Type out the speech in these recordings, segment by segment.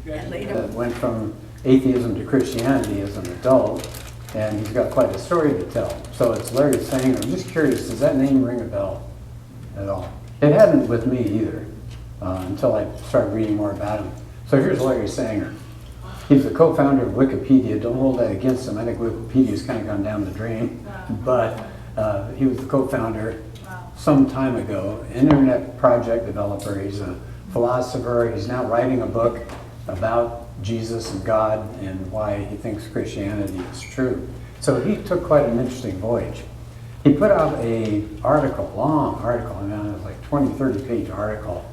that went from atheism to Christianity as an adult, and he's got quite a story to tell. So it's Larry Sanger. I'm just curious, does that name ring a bell at all? It hadn't with me either until I started reading more about him. So here's Larry Sanger. He's the co-founder of Wikipedia. Don't hold that against him. I think Wikipedia's kind of gone down the drain. But he was the co-founder some time ago, internet project developer. He's a philosopher. He's now writing a book about Jesus and God and why he thinks Christianity is true. So he took quite an interesting voyage. He put out an article, long article, I mean, it was like 20, 30-page article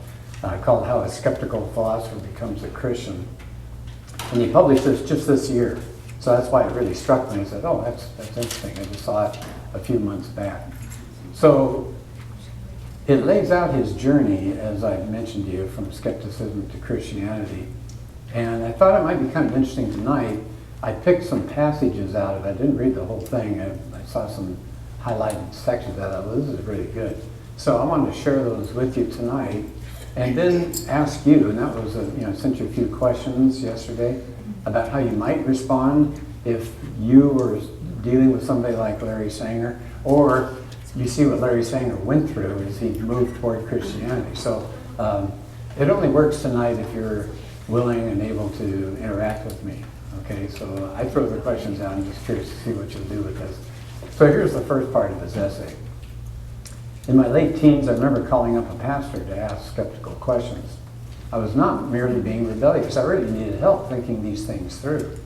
called How a Skeptical Philosopher Becomes a Christian. And he published this just this year. So that's why it really struck me. I said, oh, that's interesting. I just saw it a few months back. So it lays out his journey, as I mentioned to you, from skepticism to Christianity. And I thought it might be kind of interesting tonight. I picked some passages out of it. I didn't read the whole thing. I saw some highlighted sections out of it. This is really good. So I wanted to share those with you tonight. And then ask you, and that was, I sent you a few questions yesterday about how you might respond if you were dealing with somebody like Larry Sanger, or you see what Larry Sanger went through as he moved toward Christianity. So it only works tonight if you're willing and able to interact with me. Okay, so I throw the questions out. I'm just curious to see what you'll do with this. So here's the first part of his essay. In my late teens, I remember calling up a pastor to ask skeptical questions. I was not merely being rebellious. I really needed help thinking these things through.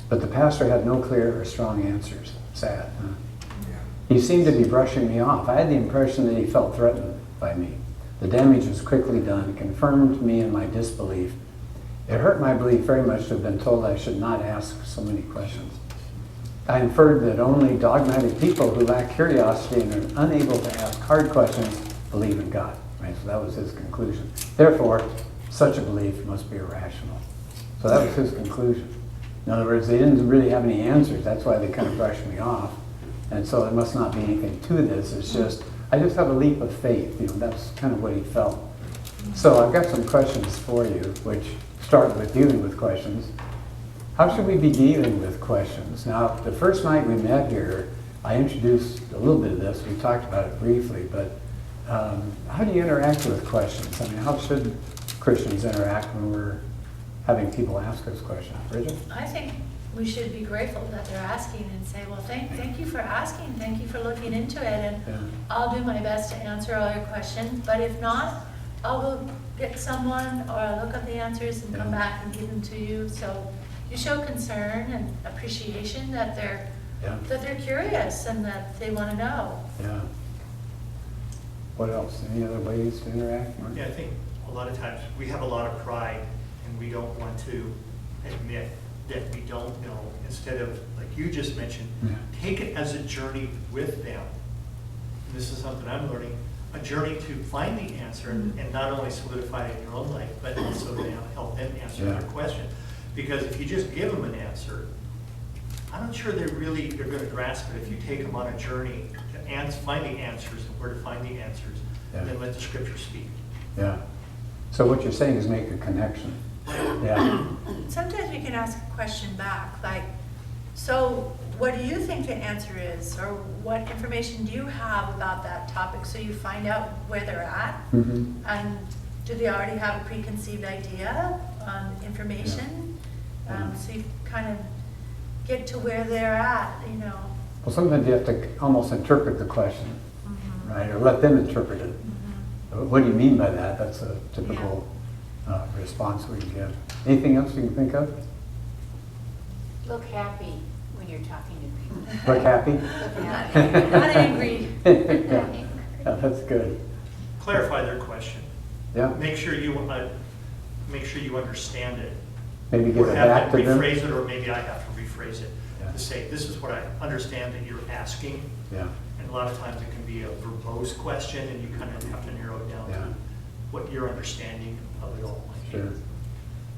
But the pastor had no clear or strong answers. Sad, huh? Yeah. He seemed to be brushing me off. I had the impression that he felt threatened by me. The damage was quickly done. It confirmed me in my disbelief. It hurt my belief very much to have been told I should not ask so many questions. I inferred that only dogmatic people who lack curiosity and are unable to ask hard questions believe in God. Right? So that was his conclusion. Therefore, such a belief must be irrational. So that was his conclusion. In other words, they didn't really have any answers. That's why they kind of brushed me off. And so there must not be anything to this. It's just, I just have a leap of faith. That's kind of what he felt. So I've got some questions for you, which start with dealing with questions. How should we be dealing with questions? Now, the first night we met here, I introduced a little bit of this. We talked about it briefly, but how do you interact with questions? I mean, how should Christians interact when we're having people ask us questions? Bridget? I think we should be grateful that they're asking and say, well, thank you for asking. Thank you for looking into it. And I'll do my best to answer all your questions. But if not, I'll go get someone or I'll look up the answers and come back and give them to you. So you show concern and appreciation that they're curious and that they want to know. Yeah. What else? Any other ways to interact? Mark? Yeah, I think a lot of times we have a lot of pride and we don't want to admit that we don't know. Instead of, like you just mentioned, take it as a journey with them. And this is something I'm learning, a journey to find the answer and not only solidify it in your own life, but also to help them answer their question. Because if you just give them an answer, I'm not sure they're going to grasp it. If you take them on a journey to find the answers and where to find the answers, and then let the scripture speak. Yeah. So what you're saying is make a connection. Yeah. Sometimes we can ask a question back, like, so what do you think the answer is? Or what information do you have about that topic? So you find out where they're at. And do they already have a preconceived idea on information? So you kind of get to where they're at, Well, sometimes you have to almost interpret the question, right? Or let them interpret it. What do you mean by that? That's a typical response we can give. Anything else you can think of? Look happy when you're talking to people. Look happy? Look happy. Not angry. Yeah, that's good. Clarify their question. Yeah. Make sure you understand it. Maybe give Or it have back to them them. rephrase it, or maybe I have to rephrase it Yeah. to say, this is what I understand that you're asking. Yeah. And a lot of times it can be a verbose question, and you kind of have to narrow it down Yeah. to what your understanding of it all might be. Sure.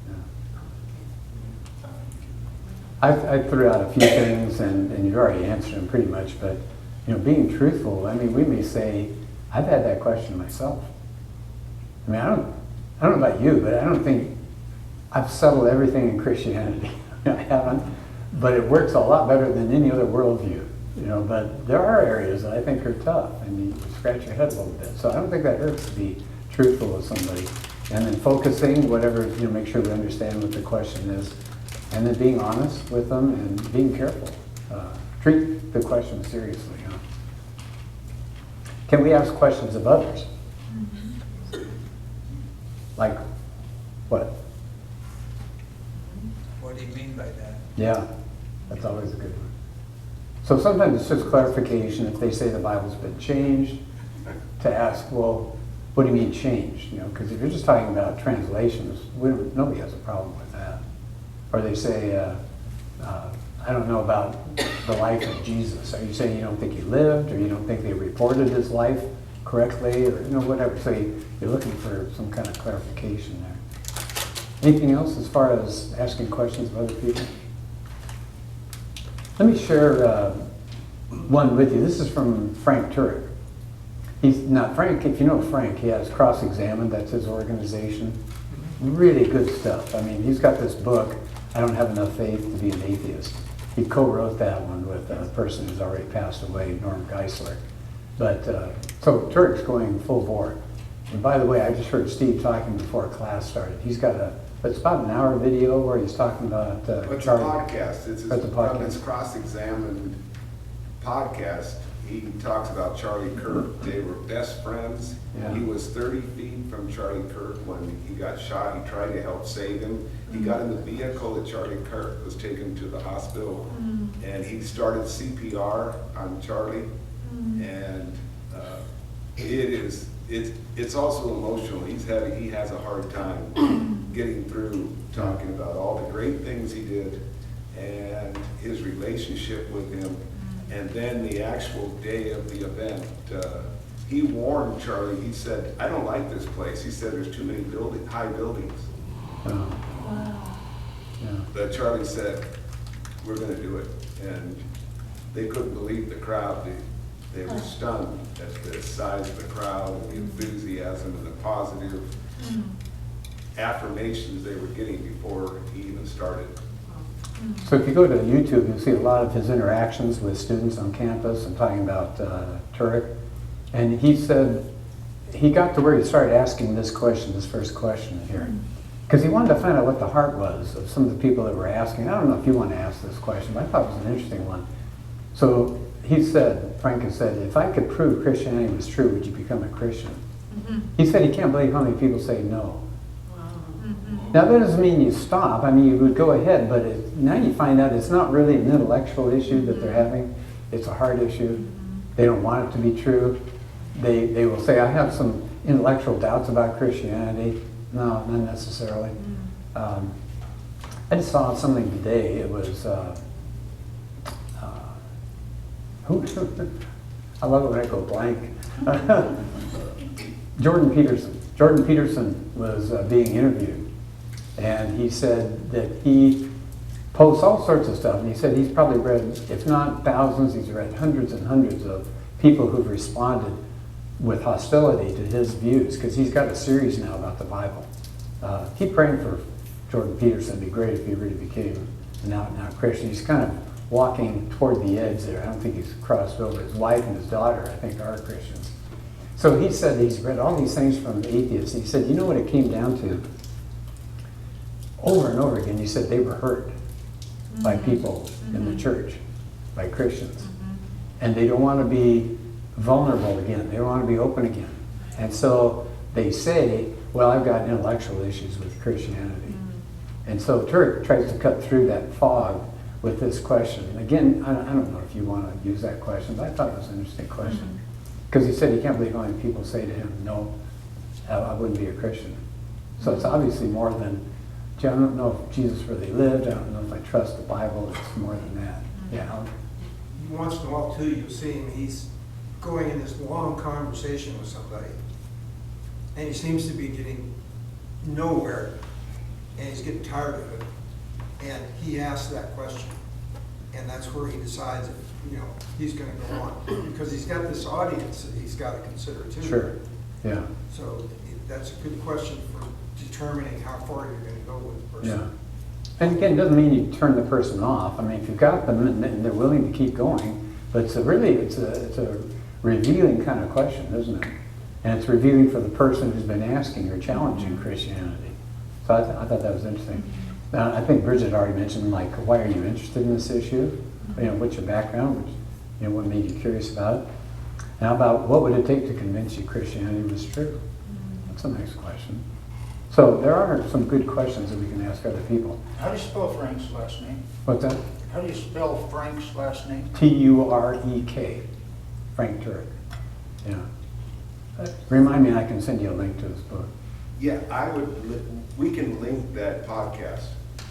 Yeah. I threw out a few things, and you already answered them pretty much, but being truthful, I mean, we may say, I've had that question myself. I mean, I don't know about you, but I don't think I've settled everything in Christianity. I haven't, but it works a lot better than any other worldview. You know, but there are areas that I think are tough, and you scratch your head a little bit. So I don't think that hurts to be truthful with somebody, and then focusing, whatever, you know, make sure we understand what the question is, and then being honest with them and being careful. Treat the question seriously. Huh? Can we ask questions of others? Like what? What do you mean by that? Yeah, that's always a good one. So sometimes it's just clarification if they say the Bible's been changed, to ask, well, what do you mean changed? You know, because if you're just talking about translations, nobody has a problem with that. Or they say, I don't know about the life of Jesus. Are you saying you don't think he lived, or you don't think they reported his life correctly, or you know, whatever? So you're looking for some kind of clarification there. Anything else as far as asking questions of other people? Let me share one with you. This is from Frank Turek. He's not Frank. If you know Frank, he has Cross-Examined. That's his organization. Really good stuff. I mean, he's got this book, I Don't Have Enough Faith to Be an Atheist. He co-wrote that one with a person who's already passed away, Norm Geisler. But so Turek's going full bore. And by the way, I just heard Steve talking before class started. He's got it's about an hour video where he's talking about It's Charlie. a podcast. It's That's a podcast. His Cross-Examined podcast. He talks about Charlie Kirk. They were best friends. Yeah. He was 30 feet from Charlie Kirk when he got shot. He tried to help save him. He got in the vehicle that Charlie Kirk was taken to the hospital, and he started CPR on Charlie. And it's also emotional. He has a hard time getting through talking about all the great things he did and his relationship with him. And then the actual day of the event, he warned Charlie. He said, "I don't like this place." He said, "There's too many high buildings." Wow. Yeah. But Charlie said, "We're going to do it." And they couldn't believe the crowd. They were stunned at the size of the crowd and the enthusiasm and the positive affirmations they were getting before he even started. So if you go to YouTube, you'll see a lot of his interactions with students on campus. I'm talking about Turek. And he said he got to where he started asking this first question here. Because he wanted to find out what the heart was of some of the people that were asking. I don't know if you want to ask this question, but I thought it was an interesting one. So he said, Frank has said, if I could prove Christianity was true, would you become a Christian? He said he can't believe how many people say no. Now that doesn't mean you stop. I mean, you would go ahead, but now you find out it's not really an intellectual issue that they're having. It's a heart issue. They don't want it to be true. They will say, I have some intellectual doubts about Christianity. No, not necessarily. I just saw something today. It was, I love it when I go blank. Jordan Peterson. Jordan Peterson was being interviewed. And he said that he posts all sorts of stuff. And he said he's probably read, if not thousands, he's read hundreds and hundreds of people who've responded with hostility to his views, because he's got a series now about the Bible. Keep praying for Jordan Peterson. It'd be great if he really became an out-and-out Christian. He's kind of walking toward the edge there. I don't think he's crossed over. His wife and his daughter, I think, are Christians. So he said he's read all these things from atheists. He said, you know what it came down to? Over and over again, he said they were hurt by people in the church, by Christians. And they don't want to be vulnerable again. They don't want to be open again. And so they say, well, I've got intellectual issues with Christianity. And so Turek tries to cut through that fog with this question. And again, I don't know if you want to use that question, but I thought it was an interesting question. Because he said he can't believe how many people say to him, no, I wouldn't be a Christian. So it's obviously more than, gee, I don't know if Jesus really lived. I don't know if I trust the Bible. It's more than that. Yeah. Once in a while, too, you'll see him, he's going in this long conversation with somebody, and he seems to be getting nowhere, and he's getting tired of it, and he asks that question, and that's where he decides if, he's going to go on, because he's got this audience that he's got to consider, too. Sure. Yeah. So that's a good question to try determining how far you're gonna go with the Yeah. person. And again, it doesn't mean you turn the person off. I mean, if you've got them and they're willing to keep going, but it's a revealing kind of question, isn't it? And it's revealing for the person who's been asking or challenging Christianity. So I thought that was interesting. I think Bridget already mentioned, like, why are you interested in this issue? You know, what's your background? What made you curious about it? And how about what would it take to convince you Christianity was true? That's a nice question. So there are some good questions that we can ask other people. How do you spell Frank's last name? What's that? How do you spell Frank's last name? Turek. Frank Turek. Yeah. Remind me, and I can send you a link to his book. Yeah, we can link that podcast.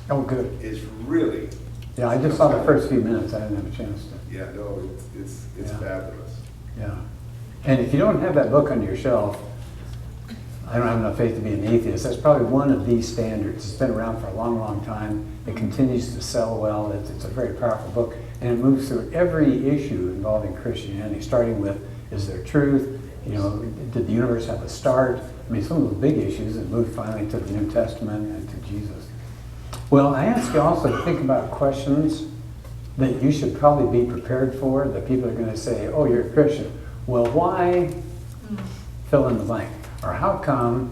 Oh, good. It's really, Yeah, I just saw the first few minutes. I didn't have a chance to. yeah, no, it's Yeah. fabulous. Yeah. And if you don't have that book on your shelf, I don't have enough faith to be an atheist. That's probably one of these standards. It's been around for a long, long time. It continues to sell well. It's a very powerful book. And it moves through every issue involving Christianity, starting with, is there truth? You know, did the universe have a start? I mean, some of the big issues, and moved finally to the New Testament and to Jesus. Well, I ask you also to think about questions that you should probably be prepared for, that people are going to say, oh, you're a Christian. Well, why fill in the blank? Or how come?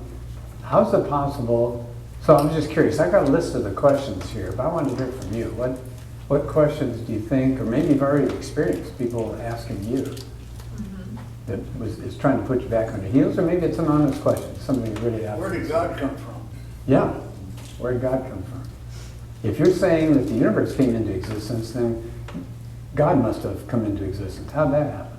How's it possible? So I'm just curious. I've got a list of the questions here, but I want to hear from you. What questions do you think, or maybe you've already experienced people asking you that is trying to put you back on your heels, or maybe it's an honest question, something really asking. Where did God come from? Yeah, where did God come from? If you're saying that the universe came into existence, then God must have come into existence. How'd that happen?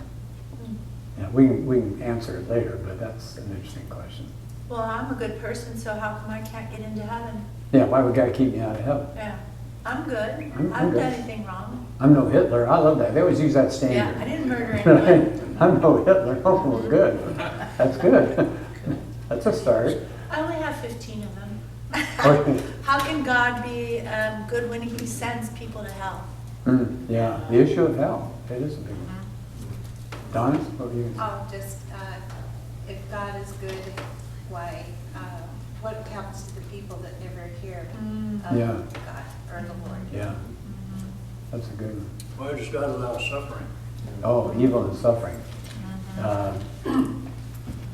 Yeah, we can answer it later, but that's an interesting question. Well, I'm a good person, so how come I can't get into heaven? Yeah, why would God keep me out of heaven? Yeah, I'm good. I'm I haven't good. done anything wrong. I'm no Hitler. I love that. They always use that Yeah, standard. I didn't murder anyone. I'm no Hitler. Oh, well, good. That's good. That's a start. I only have 15 of them. Okay. How can God be good when he sends people to hell? Yeah, the issue of hell. It is a big one. Donna, what were you going to say? Oh, just, if God is good, why, what happens to the people that never hear of Yeah. God or the Lord? Yeah, that's a good one. Why does God allow suffering? Oh, evil and suffering.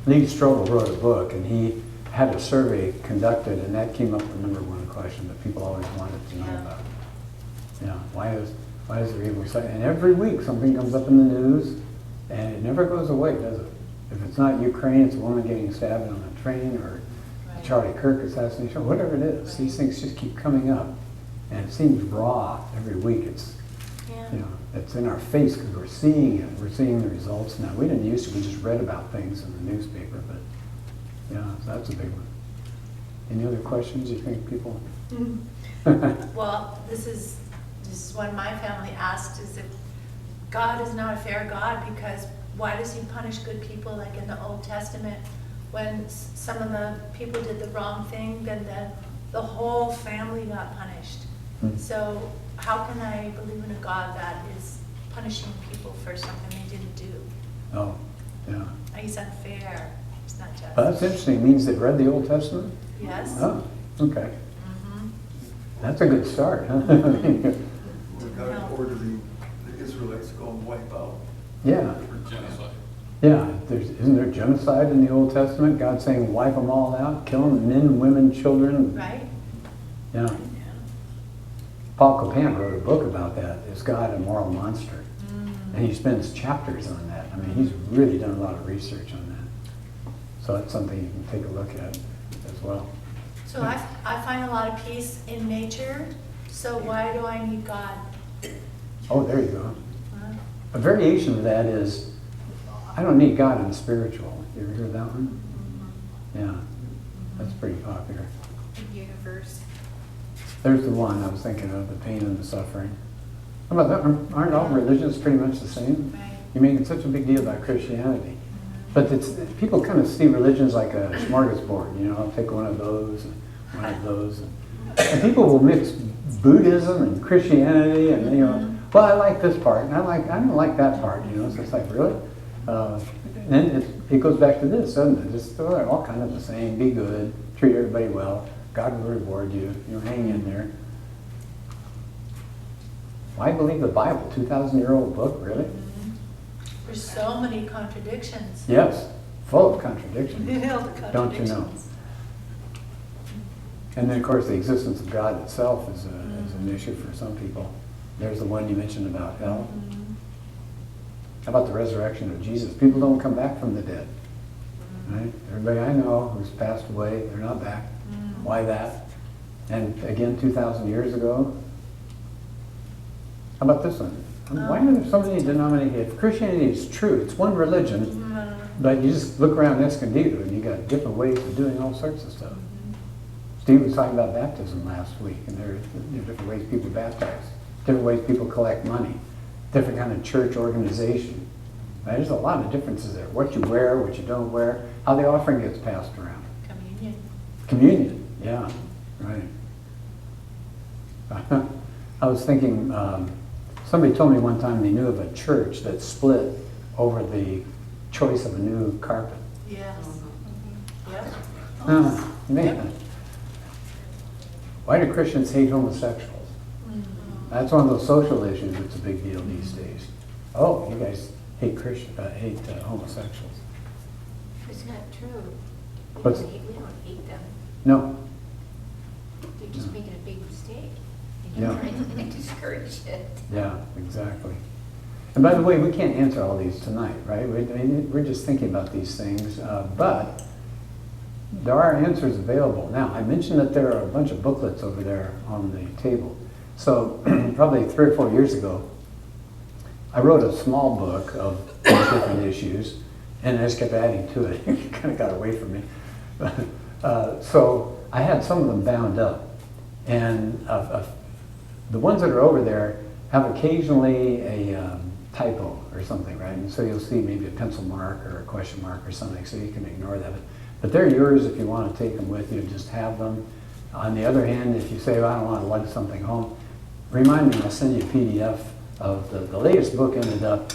Lee Strobel wrote a book, and he had a survey conducted, and that came up the number one question that people always wanted to know about. Yeah, why is there evil and suffering? And every week something comes up in the news, and it never goes away, does it? If it's not Ukraine, it's a woman getting stabbed on a train, or Right. Charlie Kirk assassination, whatever it is. Right. These things just keep coming up, and it seems raw every week. It's Yeah. you know, it's in our face because we're seeing it. We're seeing the results now. We didn't used to. We just read about things in the newspaper, but yeah, that's a big one. Any other questions you think people? Well, this is what my family asked, is if God is not a fair God, because why does he punish good people like in the Old Testament? When some of the people did the wrong thing, then the whole family got punished. So how can I believe in a God that is punishing people for something they didn't do? Oh, yeah. He's unfair. It's not just. Well, that's interesting. It means they've read the Old Testament? Yes? Oh, okay. Mhm. That's a good start, huh? When God ordered the Israelites to go and wipe out Yeah. for genocide. Yeah, isn't there genocide in the Old Testament? God saying wipe them all out, kill them, men, women, children. Right? Yeah. Yeah. Paul Copan wrote a book about that. Is God a moral monster? And he spends chapters on that. I mean, he's really done a lot of research on that. So that's something you can take a look at as well. So I find a lot of peace in nature, so why do I need God? Oh, there you go. Huh? A variation of that is, I don't need God in spiritual. You ever heard that one? Yeah, that's pretty popular. The universe. There's the one I was thinking of, the pain and the suffering. How about that? Aren't all religions pretty much the same? Right. You're making such a big deal about Christianity. But people kind of see religions like a smorgasbord, you know, I'll take one of those and one of those. And people will mix Buddhism and Christianity and, you know, well, I like this part and I don't like that part, you know, so it's like, really? And then it goes back to this, doesn't it? Just they're all kind of the same, be good, treat everybody well, God will reward you, hang in there. Why believe the Bible? 2,000-year-old book, really? There's so many contradictions. Yes, full of contradictions. Yeah, the Don't you know? contradictions. And then, of course, the existence of God itself is an issue for some people. There's the one you mentioned about hell. How about the resurrection of Jesus? People don't come back from the dead. Right? Everybody I know who's passed away, they're not back. Why that? And again, 2,000 years ago. How about this one? Why are there so many denominations? If Christianity is true, it's one religion, but you just look around Escondido and you got different ways of doing all sorts of stuff. Steve was talking about baptism last week, and there are different ways people baptize, different ways people collect money, different kind of church organization. Right? There's a lot of differences there. What you wear, what you don't wear, how the offering gets passed around. Communion. Communion, yeah, right. I was thinking, somebody told me one time they knew of a church that split over the choice of a new carpet. Yes. Yep. Man, why do Christians hate homosexuals? That's one of those social issues that's a big deal these days. Oh, you guys hate homosexuals. It's not true. We What's- don't hate them. No, They're just making a big mistake. And Yeah. you're trying to discourage it. yeah, exactly. And by the way, we can't answer all these tonight, right? We're just thinking about these things, but there are answers available. Now, I mentioned that there are a bunch of booklets over there on the table. So probably 3 or 4 years ago, I wrote a small book of different issues, and I just kept adding to it. It kind of got away from me. So I had some of them bound up. And the ones that are over there have occasionally a typo or something, right? And so you'll see maybe a pencil mark or a question mark or something, so you can ignore that. But they're yours if you want to take them with you, just have them. On the other hand, if you say, well, I don't want to lug something home, remind me, I'll send you a PDF of the latest book. Ended up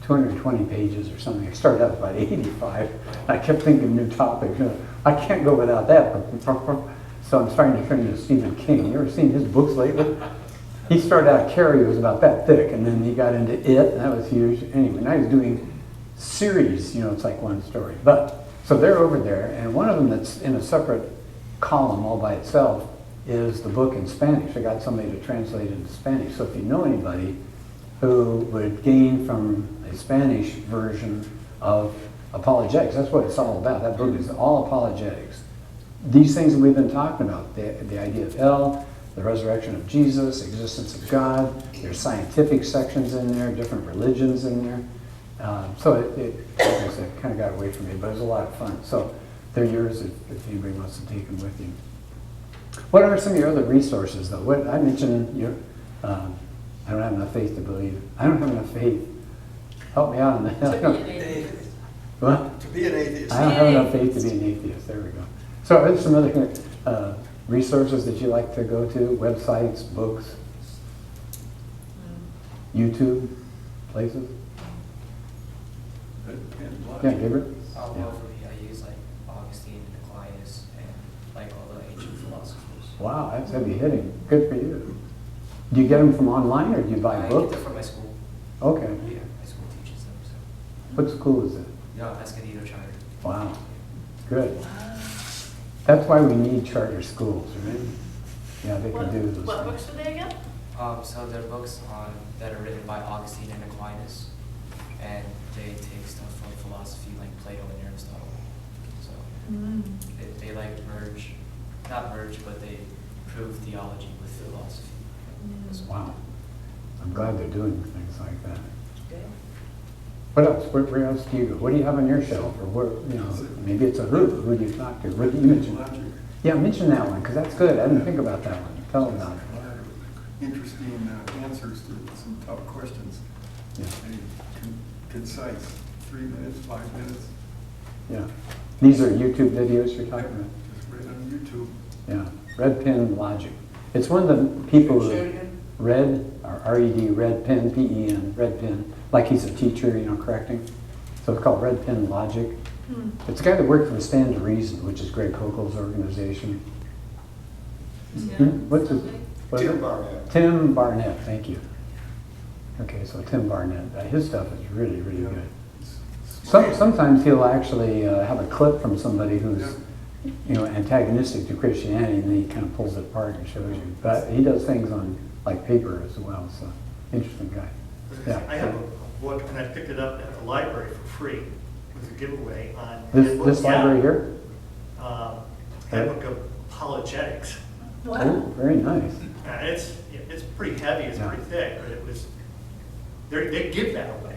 220 pages or something. It started out about 85. I kept thinking new topics. I can't go without that. So I'm starting to turn to Stephen King. You ever seen his books lately? He started out, Carrie was about that thick, and then he got into It, and that was huge. Anyway, now he's doing series, it's like one story. So they're over there, and one of them that's in a separate column all by itself is the book in Spanish. I got somebody to translate it into Spanish. So if you know anybody who would gain from a Spanish version of Apologetics, that's what it's all about. That book is all apologetics. These things that we've been talking about, the idea of hell, the resurrection of Jesus, existence of God, there's scientific sections in there, different religions in there. So it like I said, kind of got away from me, but it was a lot of fun. So they're yours if anybody wants to take them with you. What are some of your other resources, though? What I mentioned, I don't have enough faith to believe. I don't have enough faith. Help me out on that. Atheist. What? To be an atheist. I don't have enough faith to be an atheist. There we go. So are there some other resources that you like to go to? Websites, books, YouTube, places? Yeah, Gabriel? Locally, I use like Augustine and Aquinas and like all the ancient philosophers. Wow, that's heavy hitting. Good for you. Do you get them from online or do you buy I get books? them from my school. Okay. Yeah, my school teaches them. So. What school is it? Yeah, Escondido Charter. Wow, good. That's why we need charter schools, right? Yeah, they can do those What things. books were they again? So they're books that are written by Augustine and Aquinas, and they take stuff from philosophy like Plato and Aristotle. So they like not merge, but they prove theology with philosophy. as well. Wow. I'm glad they're doing things like that. Good. What else? Where else do you go? What do you have on your shelf? Or where, maybe it's a who. Who do you talk to? What did you mention? Yeah, mention that one, because that's good. I didn't think about that one. Tell them about it. Interesting answers to some tough questions. Yeah. And concise, 3 minutes, 5 minutes, Yeah. These are YouTube videos you're talking about? just right on YouTube. Yeah. Red Pen Logic. It's one of the people who Red, or R-E-D, Red Pen, P-E-N, Red Pen, like he's a teacher, correcting. So it's called Red Pen Logic. It's a guy that worked for the Stand to Reason, which is Greg Kokel's organization. What's his? what is Tim it? Barnett. Tim Barnett, thank you. Okay, so Tim Barnett, his stuff is really, really Yeah. good. Sometimes he'll actually have a clip from somebody who's, antagonistic to Christianity, and then he kind of pulls it apart and shows you. But he does things on like paper as well, so interesting guy. Yeah. I have a book, and I picked it up at the library for free with a giveaway on. This library here? Handbook of Apologetics. Oh, very nice. It's pretty heavy, it's pretty thick, but they give that away.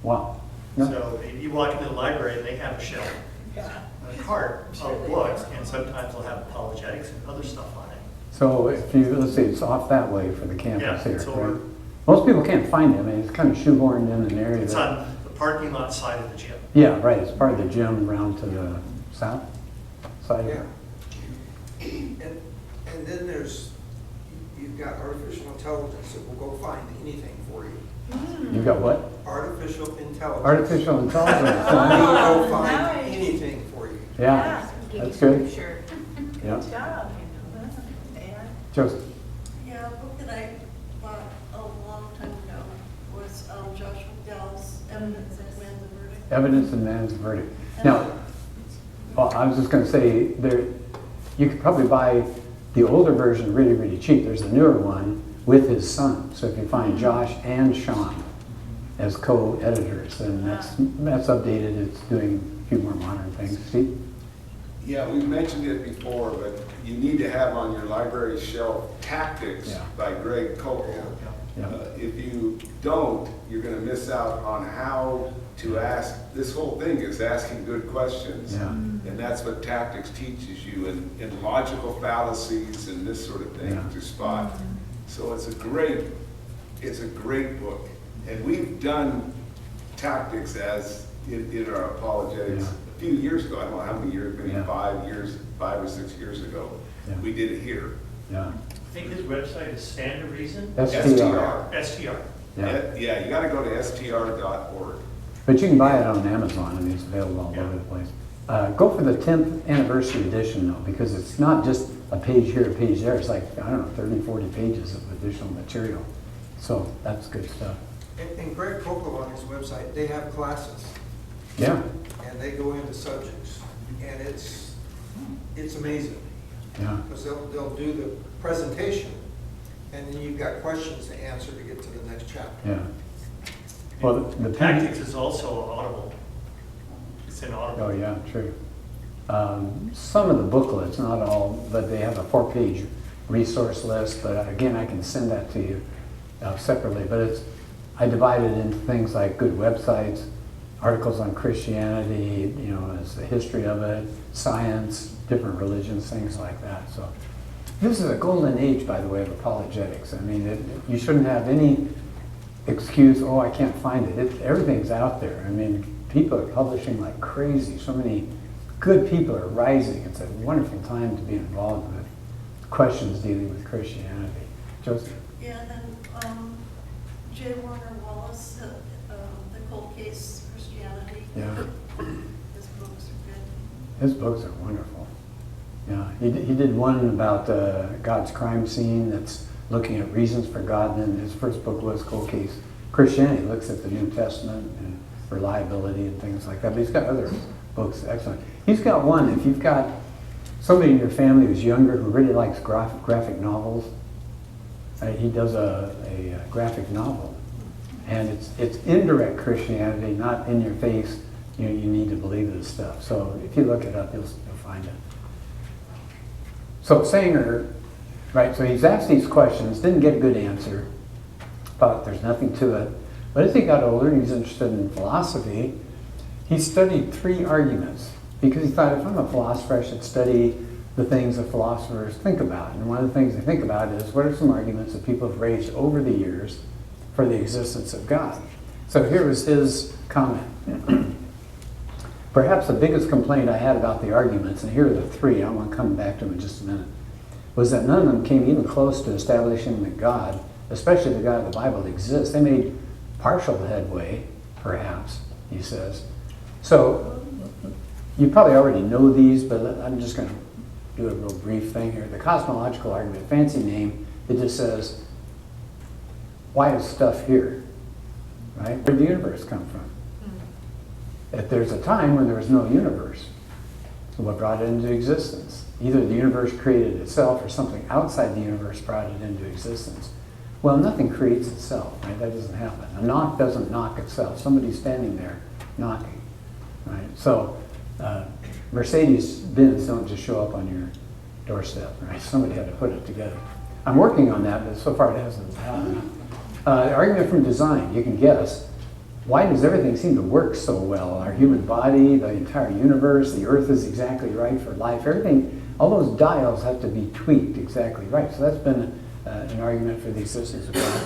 Wow. No. So you walk into the library and they have a shelf, a cart of books, and sometimes they'll have apologetics and other stuff on it. So if you, let's see, it's off that way for the campus Yeah, here. it's over. Right? Most people can't find it. I mean, it's kind of shoehorned in an area. It's that- on the parking lot side of the gym. Yeah, right. It's part of the gym around to the south side. Yeah. And then you've got artificial intelligence that will go find anything for you. You've got what? Artificial intelligence. Artificial intelligence. It will go find nice. anything for you. Yeah, that's good. Sure. Yeah. Good job. Yeah. Joseph. Yeah, a book that I bought a long time ago was Joshua Dell's Evidence and Man's Verdict. Evidence and Man's Verdict. Now, I was just going to say, you could probably buy the older version really, really cheap. There's a newer one with his son. So if you find Josh and Sean as co-editors, then that's updated. It's doing a few more modern things. See? Yeah, we've mentioned it before, but you need to have on your library shelf Tactics by Greg Kokel. Yeah. If you don't, you're going to miss out on how to ask. This whole thing is asking good questions. Yeah. And that's what Tactics teaches you, in logical fallacies and this sort of thing to spot. So it's a great book. And we've done Tactics as in our apologetics a few years ago. I don't know how many years, maybe 5 or 6 years ago. Yeah. We did it here. Yeah. I think his website is Stand to Reason. STR. STR. Yeah. Yeah, you got to go to str.org. But you can buy it on Amazon. I mean, it's available all over the place. Go for the 10th anniversary edition, though, because it's not just a page here, a page there. It's like, I don't know, 30, 40 pages of additional material. So that's good stuff. And Greg Kokel on his website, they have classes. Yeah. And they go into subjects. And it's amazing. Yeah. Because they'll do the presentation, and then you've got questions to answer to get to the next chapter. Yeah. Well, the Tactics is also Audible. It's in Audible. Oh, yeah, true. Some of the booklets, not all, but they have a 4-page resource list. But again, I can send that to you separately. But I divide it into things like good websites, articles on Christianity, as the history of it, science, different religions, things like that. So this is a golden age, by the way, of apologetics. I mean, you shouldn't have any excuse, oh, I can't find it. Everything's out there. I mean, people are publishing like crazy. So many good people are rising. It's a wonderful time to be involved with questions dealing with Christianity. Joseph? Yeah, and then J. Warner Wallace, The Cold Case Christianity. Yeah. His books are good. His books are wonderful. Yeah, he did one about God's crime scene that's looking at reasons for God, and then his first book was Cold Case Christianity. He looks at the New Testament and reliability and things like that. But he's got other books, excellent. He's got one, if you've got somebody in your family who's younger who really likes graphic novels, he does a graphic novel. And it's indirect Christianity, not in your face, you need to believe this stuff. So if you look it up, you'll find it. So Sanger, right, so he's asked these questions, didn't get a good answer, thought there's nothing to it. But as he got older, he was interested in philosophy. He studied 3 arguments because he thought, if I'm a philosopher, I should study the things that philosophers think about. And one of the things they think about is, what are some arguments that people have raised over the years for the existence of God? So here was his comment. Perhaps the biggest complaint I had about the arguments, and here are the 3, I want to come back to them in just a minute, was that none of them came even close to establishing that God, especially the God of the Bible, exists. They made partial headway, perhaps, he says. So you probably already know these, but I'm just going to do a real brief thing here. The cosmological argument, fancy name, it just says, why is stuff here? Right? Where did the universe come from? That there's a time when there was no universe. So what brought it into existence? Either the universe created itself or something outside the universe brought it into existence. Well, nothing creates itself, right? That doesn't happen. A knock doesn't knock itself. Somebody's standing there knocking, right? So Mercedes-Benz don't just show up on your doorstep, right? Somebody had to put it together. I'm working on that, but so far it hasn't happened. Argument from design, you can guess. Why does everything seem to work so well? Our human body, the entire universe, the earth is exactly right for life. Everything, all those dials have to be tweaked exactly right. So that's been an argument for the existence of God.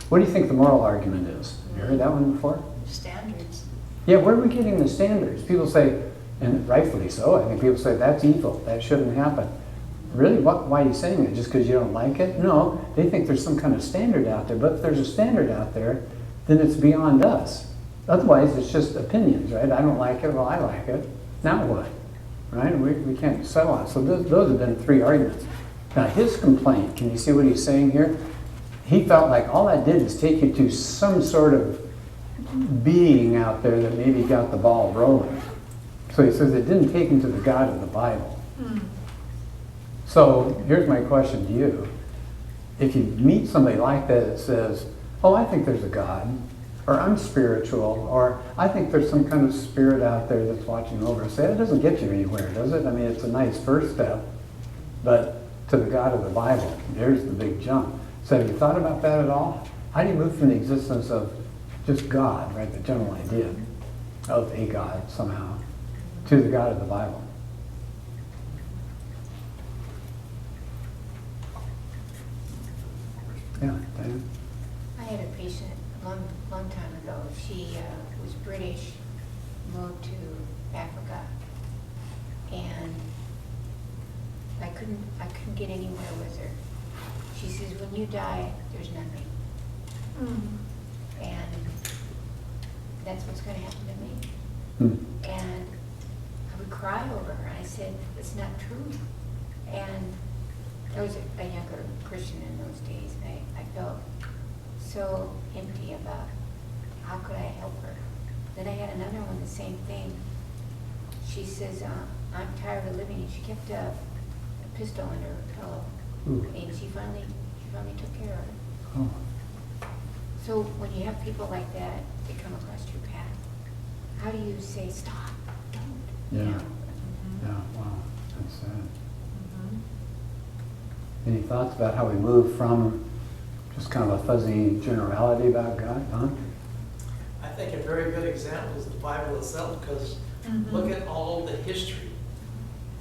What do you think the moral argument is? Have you heard that one before? Standards. Yeah, where are we getting the standards? People say, and rightfully so, I think people say that's evil, that shouldn't happen. Really, why are you saying it? Just because you don't like it? No, they think there's some kind of standard out there, but if there's a standard out there, then it's beyond us. Otherwise, it's just opinions, right? I don't like it, well, I like it. Now what? Right? We can't settle on it. So those have been three arguments. Now, his complaint, can you see what he's saying here? He felt like all that did is take you to some sort of being out there that maybe got the ball rolling. So he says it didn't take him to the God of the Bible. So here's my question to you. If you meet somebody like that that says, oh, I think there's a God, or I'm spiritual, or I think there's some kind of spirit out there that's watching over us, that doesn't get you anywhere, does it? I mean, it's a nice first step, but to the God of the Bible, there's the big jump. So have you thought about that at all? How do you move from the existence of just God, right, the general idea of a God somehow, to the God of the Bible? Yeah, Diane? I had a patient a long time ago. She was British, moved to Africa, and I couldn't get anywhere with her. She says, when you die, there's nothing. And that's what's going to happen to me. And I would cry over her. I said, it's not true. And I was a younger Christian in those days, and I felt so empty about how could I help her. Then I had another one, the same thing. She says, I'm tired of living, and she kept a pistol in her pillow. And she finally took care of it. Oh. So when you have people like that that come across your path, how do you say, stop, don't? Yeah. You know? Yeah, wow, that's sad. Any thoughts about how we move from just kind of a fuzzy generality about God, huh? I think a very good example is the Bible itself, because look at all the history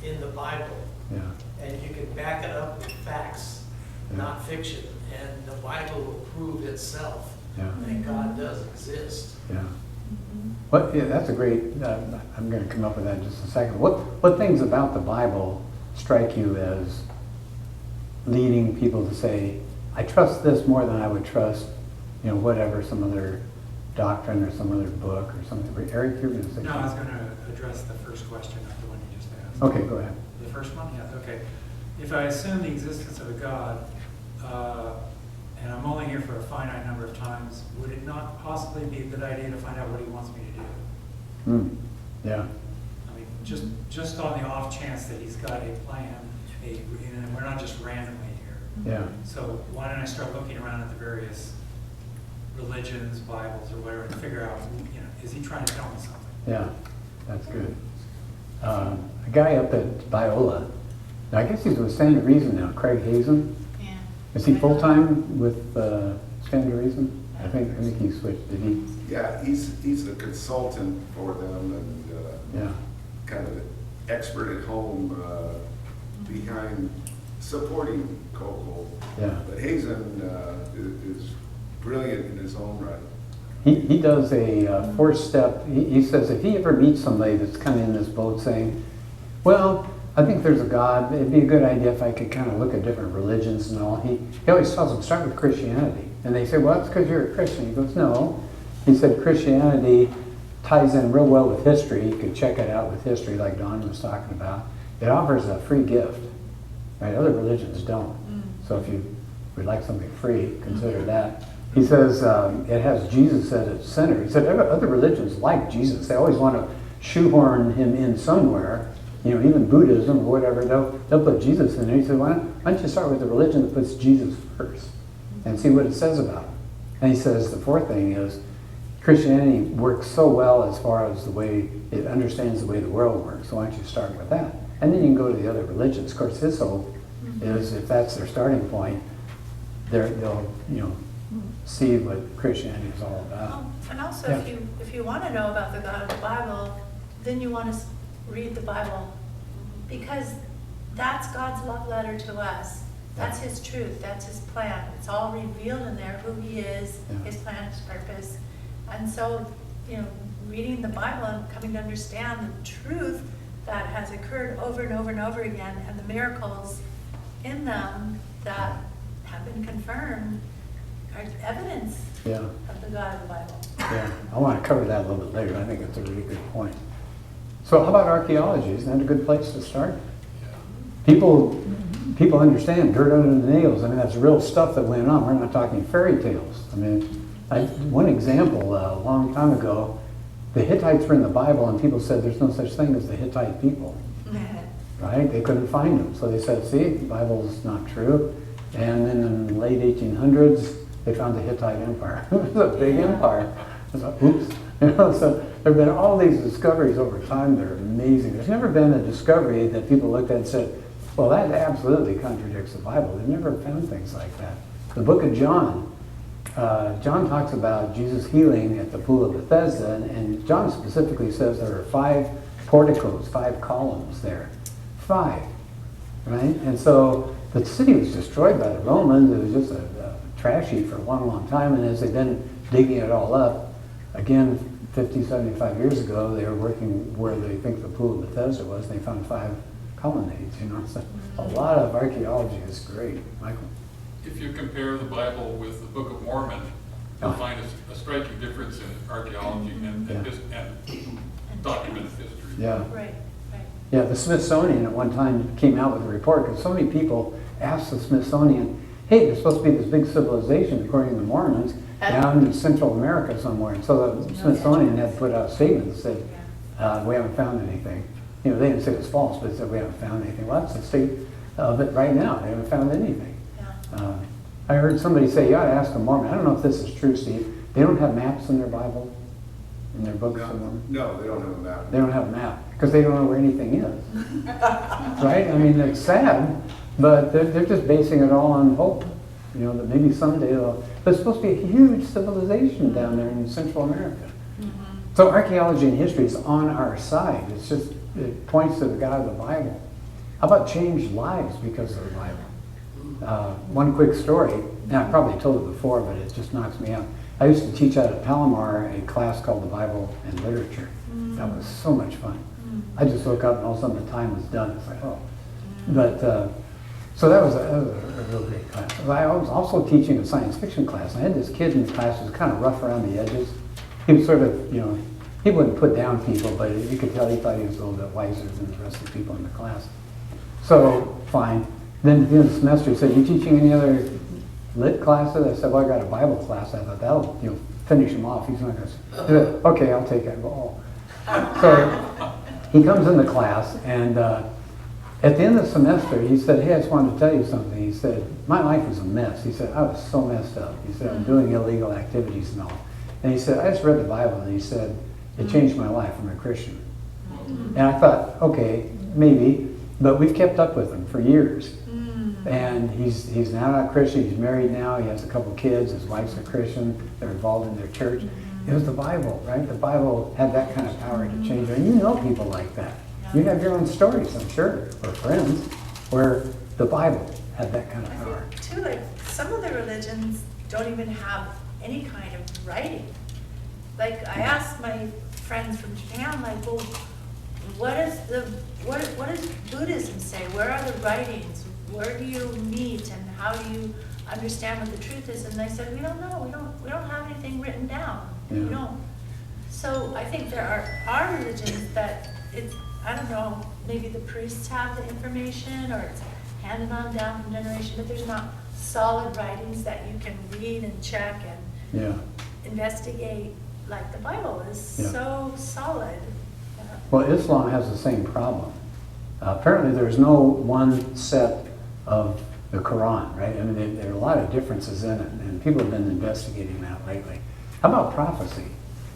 in the Bible. Yeah. And you can back it up with facts, not fiction. And the Bible will prove itself that God does exist. Yeah. Yeah, that's a great, I'm going to come up with that in just a second. What things about the Bible strike you as leading people to say, I trust this more than I would trust, whatever, some other doctrine or some other book or something? Eric, you're going to say No, I was something? going to address the first question, not the one you just asked. Okay, go ahead. The first one? Yeah, okay. If I assume the existence of a God, and I'm only here for a finite number of times, would it not possibly be a good idea to find out what he wants me to do? Yeah. I mean, just on the off chance that he's got a plan, and we're not just randomly here. Yeah. So why don't I start looking around at the various religions, Bibles, or whatever, and figure out, is he trying to tell me something? Yeah, that's good. A guy up at Biola, now I guess he's with Stand to Reason now, Craig Hazen. Yeah. Is he full-time with Stand to Reason? I think he switched, did he? Yeah, he's a consultant for them and kind of an expert at home behind supporting Coco. Yeah. But Hazen is brilliant in his own right. He does a four-step, he says if he ever meets somebody that's kind of in this boat saying, well, I think there's a God, it'd be a good idea if I could kind of look at different religions and all. He always tells them, start with Christianity. And they say, well, that's because you're a Christian. He goes, no. He said Christianity ties in real well with history. You could check it out with history like Don was talking about. It offers a free gift, right? Other religions don't. So if you would like something free, consider that. He says it has Jesus at its center. He said other religions like Jesus. They always want to shoehorn him in somewhere. You know, even Buddhism or whatever, they'll put Jesus in there. He said, why don't you start with a religion that puts Jesus first and see what it says about him? And he says the fourth thing is Christianity works so well as far as the way it understands the way the world works. So why don't you start with that? And then you can go to the other religions. Of course, his hope is if that's their starting point, they'll see what Christianity is all about. And also, Yeah. if you want to know about the God of the Bible, then you want to read the Bible, because that's God's love letter to us. That's His truth. That's His plan. It's all revealed in there, who He is, His plan, His purpose. And so, reading the Bible and coming to understand the truth that has occurred over and over and over again, and the miracles in them that have been confirmed are evidence of the God of the Bible. Yeah, I want to cover that a little bit later. I think it's a really good point. So how about archaeology? Isn't that a good place to start? People understand dirt under the nails. I mean, that's real stuff that went on. We're not talking fairy tales. I mean, one example, a long time ago, the Hittites were in the Bible, and people said there's no such thing as the Hittite people. Right? They couldn't find them. So they said, see, the Bible's not true. And then in the late 1800s, they found the Hittite Empire. It was a big empire. It's like, oops. So there have been all these discoveries over time. They're amazing. There's never been a discovery that people looked at and said, well, that absolutely contradicts the Bible. They've never found things like that. The book of John, John talks about Jesus healing at the pool of Bethesda, and John specifically says there are 5 porticos, 5 columns there. 5, right? And so the city was destroyed by the Romans. It was just a trash heap for a long, long time, and as they've been digging it all up, again, 50, 75 years ago, they were working where they think the pool of Bethesda was, and they found 5 colonnades, So a lot of archaeology is great. Michael? If you compare the Bible with the Book of Mormon, you'll find a striking difference in archaeology and documented history. Yeah. Right. Yeah, the Smithsonian at one time came out with a report because so many people asked the Smithsonian, hey, there's supposed to be this big civilization, according to the Mormons, down in Central America somewhere. And so the Smithsonian had put out statements that said, we haven't found anything. They didn't say it was false, but they said we haven't found anything. Well, that's the state of it right now. They haven't found anything. I heard somebody say, you ought to ask a Mormon. I don't know if this is true, Steve. They don't have maps in their Bible, in their books. No, they don't have a map. They don't have a map because they don't know where anything is. Right? I mean, it's sad, but they're just basing it all on hope. That maybe someday there's supposed to be a huge civilization down there in Central America. So archaeology and history is on our side. It points to the God of the Bible. How about changed lives because of the Bible? One quick story, and I probably told it before, but it just knocks me out. I used to teach out at Palomar a class called the Bible and Literature. That was so much fun. I just look up and all of a sudden the time was done. It's like, oh. But, so that was a real great class. I was also teaching a science fiction class. I had this kid in the class who was kind of rough around the edges. He was sort of, he wouldn't put down people, but you could tell he thought he was a little bit wiser than the rest of the people in the class. So, fine. Then at the end of the semester, he said, you teaching any other lit classes? I said, well, I got a Bible class. I thought, that'll finish him off. He's not going to, okay, I'll take it. Oh. So he comes in the class, and at the end of the semester, he said, hey, I just wanted to tell you something. He said, my life was a mess. He said, I was so messed up. He said, I'm doing illegal activities and all. And he said, I just read the Bible, and he said, it changed my life. I'm a Christian. And I thought, okay, maybe, but we've kept up with him for years. And he's now not a Christian. He's married now. He has a couple kids. His wife's a Christian. They're involved in their church. It was the Bible, right? The Bible had that kind of power to change. And you know people like that. You have your own stories, I'm sure, or friends, where the Bible had that kind of power. I think, too, like, some of the religions don't even have any kind of writing. Like, I asked my friends from Japan, like, well, what does Buddhism say? Where are the writings? Where do you meet, and how do you understand what the truth is? And they said, we don't know. We don't have anything written down. Yeah. We don't. So I think there are religions that it's, I don't know, maybe the priests have the information or it's handed on down from generation, but there's not solid writings that you can read and check and Yeah. investigate like the Bible is Yeah. so solid. Well, Islam has the same problem. Apparently, there's no one set of the Quran, right? I mean, there are a lot of differences in it, and people have been investigating that lately. How about prophecy?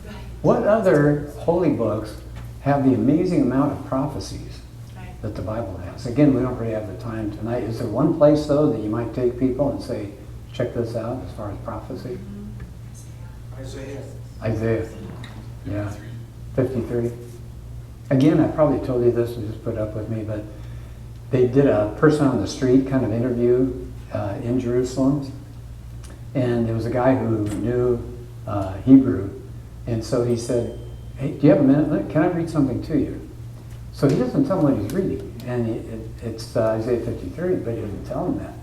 Right. What other holy books have the amazing amount of prophecies Right. that the Bible has? Again, we don't really have the time tonight. Is there one place, though, that you might take people and say, check this out as far as prophecy? Isaiah. Isaiah. Yeah. 53. Again, I probably told you this and just put up with me, but they did a person on the street kind of interview in Jerusalem. And there was a guy who knew Hebrew. And so he said, hey, do you have a minute? Can I read something to you? So he doesn't tell him what he's reading. And it's Isaiah 53, but he doesn't tell him that.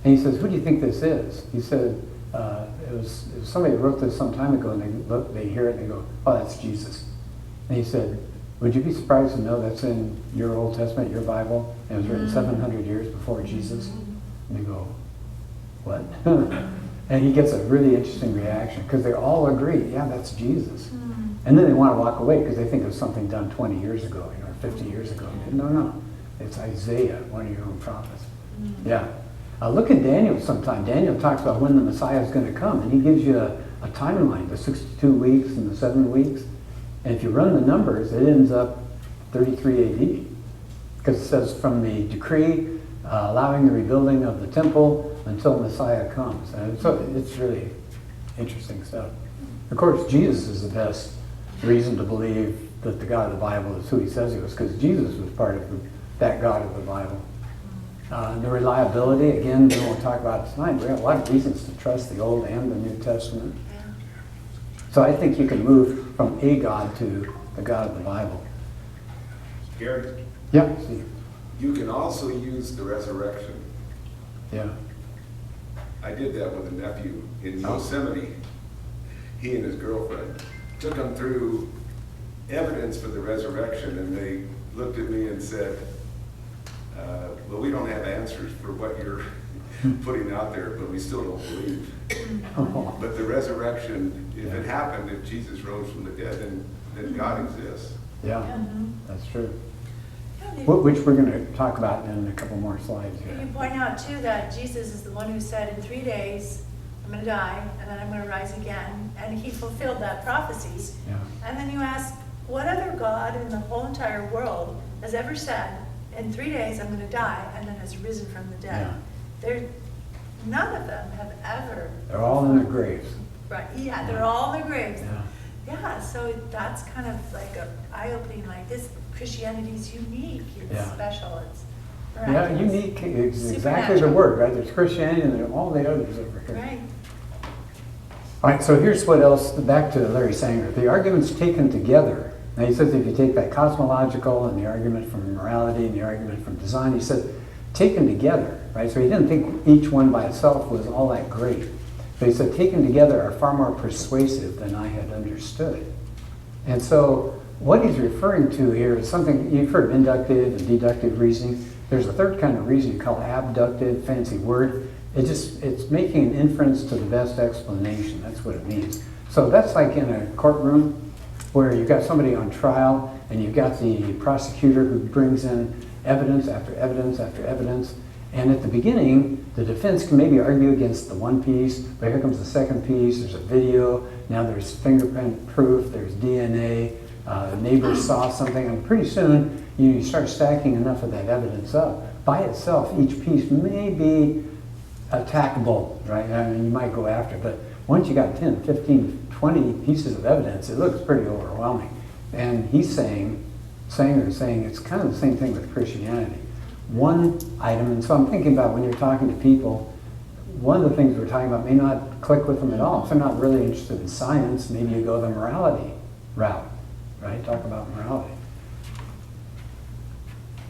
And he says, who do you think this is? He said, it was somebody that wrote this some time ago, and they hear it and they go, oh, that's Jesus. And he said, would you be surprised to know that's in your Old Testament, your Bible, and it was written 700 years before Jesus? And they go, what? And he gets a really interesting reaction because they all agree, yeah, that's Jesus. And then they want to walk away because they think it was something done 20 years ago, or 50 years ago. No, it's Isaiah, one of your own prophets. Yeah. Look at Daniel sometime. Daniel talks about when the Messiah is going to come, and he gives you a timeline, the 62 weeks and the 7 weeks. And if you run the numbers, it ends up 33 AD. Because it says from the decree allowing the rebuilding of the temple until Messiah comes. And so it's really interesting stuff. Of course, Jesus is the best reason to believe that the God of the Bible is who he says he was, because Jesus was part of that God of the Bible. The reliability, again, we won't talk about it tonight. We have a lot of reasons to trust the Old and the New Testament. So I think you can move from a God to the God of the Bible. Gary? Yeah, see. You can also use the resurrection. Yeah. I did that with a nephew in Yosemite. He and his girlfriend took him through evidence for the resurrection, and they looked at me and said, well, we don't have answers for what you're putting out there, but we still don't believe. But the resurrection, if it happened, if Jesus rose from the dead, then God exists. Yeah, that's true. Which we're going to talk about in a couple more slides here. You point out too that Jesus is the one who said in 3 days, I'm going to die and then I'm going to rise again. And he fulfilled that prophecy. Yeah. And then you ask, what other God in the whole entire world has ever said, in 3 days I'm going to die and then has risen from the dead? None of them have ever. They're all in their graves. Right, yeah, they're all in their graves. Yeah. Yeah, so that's kind of like a eye-opening, like this Christianity is unique, it's special, it's miraculous. Yeah, unique is exactly the word, right? There's Christianity and there are all the others over here. Right. All right, so here's what else, back to Larry Sanger. The arguments taken together. Now he says if you take that cosmological and the argument from morality and the argument from design, he said taken together, right? So he didn't think each one by itself was all that great. But he said taken together are far more persuasive than I had understood. And so what he's referring to here is something, you've heard of inductive and deductive reasoning. There's a third kind of reasoning called abductive, fancy word. It's making an inference to the best explanation. That's what it means. So that's like in a courtroom where you've got somebody on trial and you've got the prosecutor who brings in evidence after evidence after evidence. And at the beginning, the defense can maybe argue against the one piece, but here comes the second piece, there's a video, now there's fingerprint proof, there's DNA, neighbors saw something, and pretty soon you start stacking enough of that evidence up. By itself, each piece may be attackable, right? I mean, you might go after it, but once you got 10, 15, 20 pieces of evidence, it looks pretty overwhelming. And he's saying it's kind of the same thing with Christianity. One item, and so I'm thinking about when you're talking to people, one of the things we're talking about may not click with them at all. If they're not really interested in science, maybe you go the morality route, right? Talk about morality.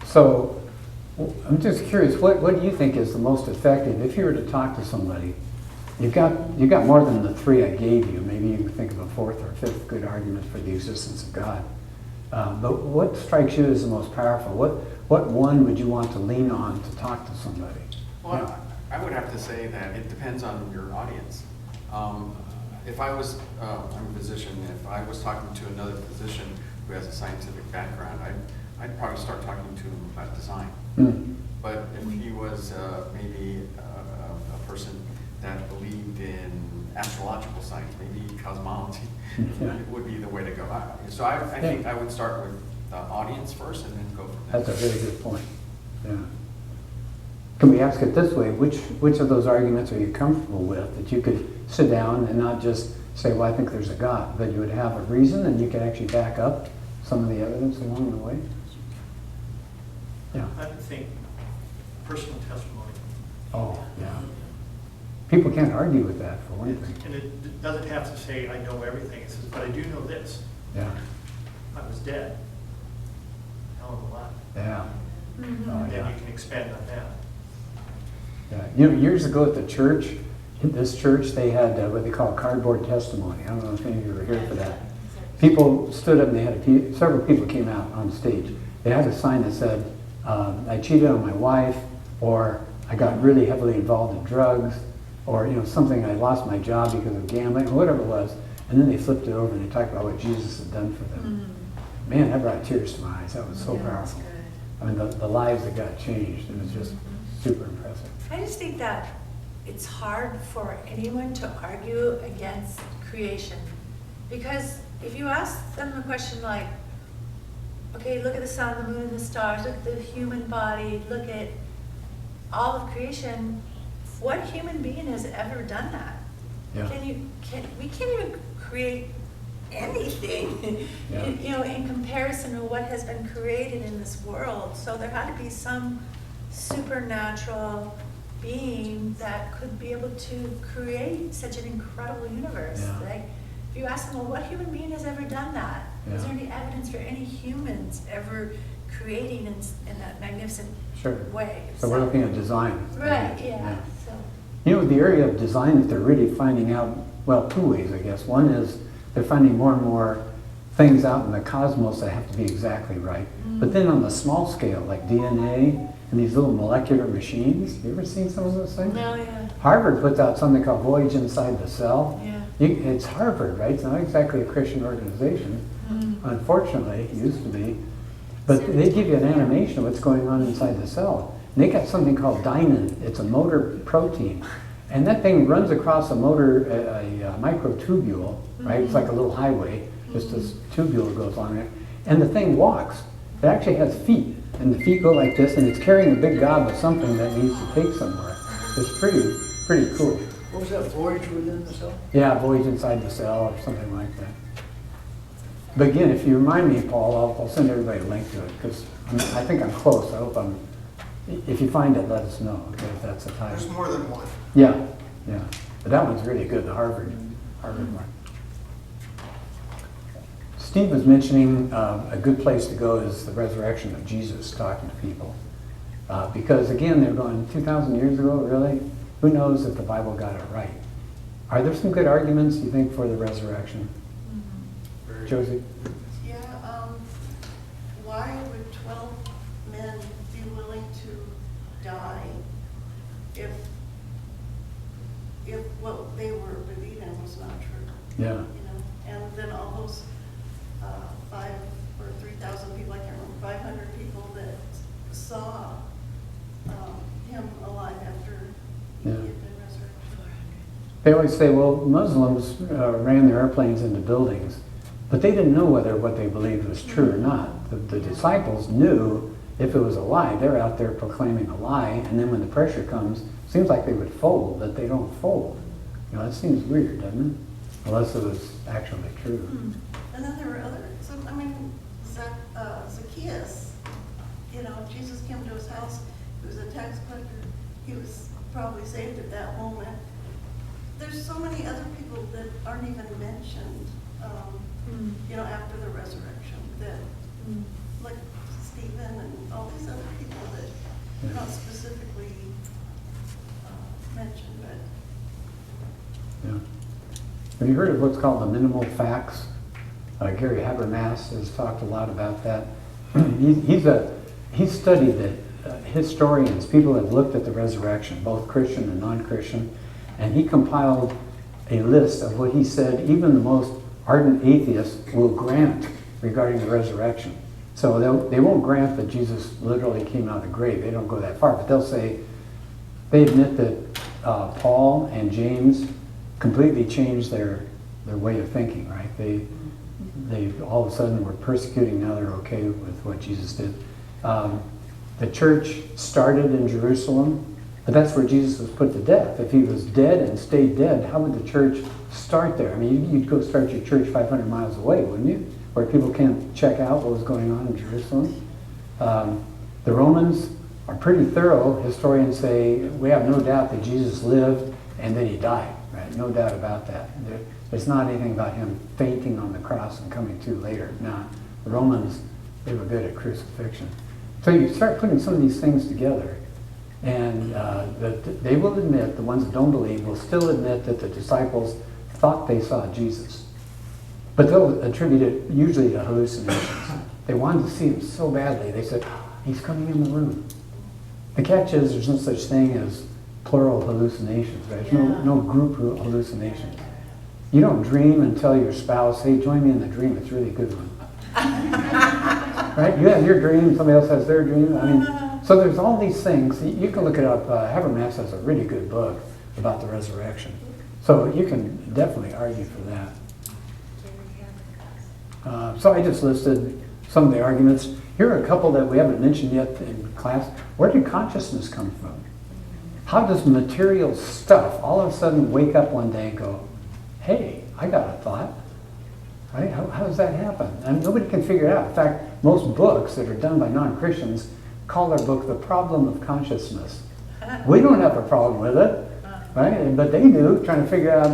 So I'm just curious, what do you think is the most effective, if you were to talk to somebody You've got more than the three I gave you. Maybe you can think of a fourth or fifth good argument for the existence of God. But what strikes you as the most powerful? What one would you want to lean on to talk to somebody? Well, I would have to say that it depends on your audience. If I was, I'm a physician, if I was talking to another physician who has a scientific background, I'd probably start talking to him about design. But if he was maybe a person that believed in astrological science, maybe cosmology, would be the way to go. So I think I would start with the audience first and then go from there. That's a very good point. Yeah. Can we ask it this way? Which of those arguments are you comfortable with, that you could sit down and not just say, well, I think there's a God, but you would have a reason and you could actually back up some of the evidence along the way? Yeah. I would think personal testimony. Oh, yeah. People can't argue with that, for one thing. And it doesn't have to say, I know everything. It says, but I do know this. Yeah. I was dead. Hell of a lot. Yeah. Mm-hmm. Oh, And then yeah. you can expand on that. Yeah. You know, years ago at the church, in this church, they had what they call cardboard testimony. I don't know if any of you were here for that. People stood up and they had several people came out on stage. They had a sign that said, I cheated on my wife, or I got really heavily involved in drugs, or something, I lost my job because of gambling, or whatever it was. And then they flipped it over and they talked about what Jesus had done for them. Man, that brought tears to my eyes. That was so powerful. I mean, the lives that got changed. It was just super impressive. I just think that it's hard for anyone to argue against creation. Because if you ask them a question like, okay, look at the sun, the moon, and the stars, look at the human body, look at all of creation, what human being has ever done that? Yeah. We can't even create anything, in comparison to what has been created in this world. So there had to be some supernatural being that could be able to create such an incredible universe. Yeah. Like, if you ask them, well, what human being has ever done that? Is there any evidence for any humans ever creating in that magnificent way? So we're looking at design. Right, yeah. So. The area of design that they're really finding out, well, two ways, I guess. One is they're finding more and more things out in the cosmos that have to be exactly right. But then on the small scale, like DNA and these little molecular machines, you ever seen some of those things? No, yeah. Harvard puts out something called Voyage Inside the Cell. Yeah. It's Harvard, right? It's not exactly a Christian organization. Unfortunately, it used to be. But they give you an animation of what's going on inside the cell. And they got something called dynin. It's a motor protein. And that thing runs across a microtubule, right? It's like a little highway. Just this tubule goes on it. And the thing walks. It actually has feet. And the feet go like this, and it's carrying a big gob of something that needs to take somewhere. It's pretty cool. What was that, voyage within the cell? Yeah, Voyage Inside the Cell or something like that. But again, if you remind me, Paul, I'll send everybody a link to it, because I think I'm close. I hope if you find it, let us know, okay, if that's the time. There's more than one. Yeah. But that one's really good, the Harvard one. Steve was mentioning a good place to go is the resurrection of Jesus, talking to people. Because again, they're going 2,000 years ago, really? Who knows if the Bible got it right? Are there some good arguments, you think, for the resurrection? Josie? Yeah, why would 12 men be willing to die if what they were believing was not true? Yeah. And then all those 5 or 3,000 people, I can't remember, 500 people that saw him alive after he had been resurrected. They always say, well, Muslims ran their airplanes into buildings, but they didn't know whether what they believed was true or not. The disciples knew if it was a lie. They're out there proclaiming a lie, and then when the pressure comes, it seems like they would fold, but they don't fold. That seems weird, doesn't it? Unless it was actually true. And then there were Zacchaeus, Jesus came to his house. He was a tax collector. He was probably saved at that moment. There's so many other people that aren't even mentioned, after the resurrection, that, like Stephen and all these other people that not specifically mentioned, but Yeah. Have you heard of what's called the minimal facts? Gary Habermas has talked a lot about that. He's studied that historians, people have looked at the resurrection, both Christian and non-Christian, and he compiled a list of what he said even the most ardent atheists will grant regarding the resurrection. So they won't grant that Jesus literally came out of the grave. They don't go that far, but they'll say, they admit that Paul and James completely changed their way of thinking, right? They all of a sudden were persecuting, now they're okay with what Jesus did. The church started in Jerusalem, but that's where Jesus was put to death. If he was dead and stayed dead, how would the church start there? I mean, you'd go start your church 500 miles away, wouldn't you? Where people can't check out what was going on in Jerusalem. The Romans are pretty thorough. Historians say, we have no doubt that Jesus lived and that he died, right? No doubt about that. There's not anything about him fainting on the cross and coming to later. No, the Romans, they were good at crucifixion. So you start putting some of these things together, and they will admit, the ones that don't believe will still admit that the disciples thought they saw Jesus. But they'll attribute it usually to hallucinations. They wanted to see him so badly, they said, he's coming in the room. The catch is there's no such thing as plural hallucinations, right? There's no group hallucinations. You don't dream and tell your spouse, hey, join me in the dream, it's a really good one. Right? You have your dream, somebody else has their dream. I mean, so there's all these things. You can look it up. Habermas has a really good book about the resurrection. So you can definitely argue for that. So I just listed some of the arguments. Here are a couple that we haven't mentioned yet in class. Where did consciousness come from? How does material stuff all of a sudden wake up one day and go, hey, I got a thought? Right? How does that happen? And nobody can figure it out. In fact, most books that are done by non-Christians call their book The Problem of Consciousness. We don't have a problem with it, right? But they do, trying to figure out,